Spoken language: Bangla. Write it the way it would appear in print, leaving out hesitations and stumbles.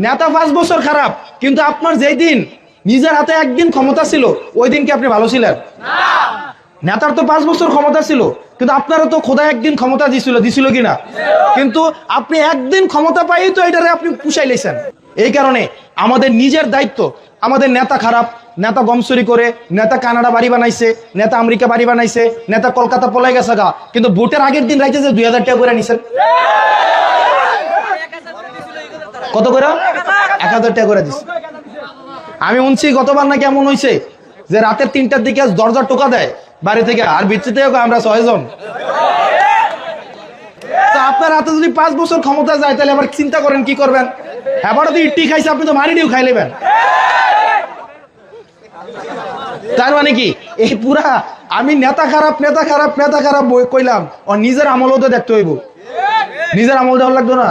নেতা 5 বছর খারাপ, কিন্তু আপনার যেই দিন নিজের হাতে একদিন ক্ষমতা ছিল ওই দিন কি আপনি ভালো ছিলেন? নেতার তো 5 বছর ক্ষমতা ছিল, কিন্তু আপনারও তো খোদা একদিন ক্ষমতা দিছিল কিনা? কিন্তু আপনি একদিন ক্ষমতা পাই তো এটারে আপনি পুষাই লেছেন। এই কারণে আমাদের নিজের দায়িত্ব। আমাদের নেতা খারাপ, নেতা গমচুরি করে, নেতা কানাডা বাড়ি বানাইছে, নেতা আমেরিকা বাড়ি বানাইছে, নেতা কলকাতা পলাই গেছে গা, কিন্তু ভোটের আগের দিন রাইতে যে 2000 টাকা করে নিছেন, কত করে? 1000 টাকা করে দিছে। আমি শুনছি গতবার নাকি এমন হয়েছে যে রাতের 3টার দিকে দরজা টোকা দেয় বাড়ি থেকে, আর ভিত্তিতে আমরা 6 জন। তা আপনার হাতে যদি 5 বছর ক্ষমতা যায় তাহলে আবার চিন্তা করেন কি করবেন। এবারও তো ইট্টি খাইছে, আপনি তো মারিনিও খাই নেবেন। তার মানে কি এই পুরা আমি নেতা খারাপ নেতা খারাপ নেতা খারাপ কইলাম, ও নিজের আমলও তো দেখতে হইব, নিজের আমল দেওয়ার লাগতো না।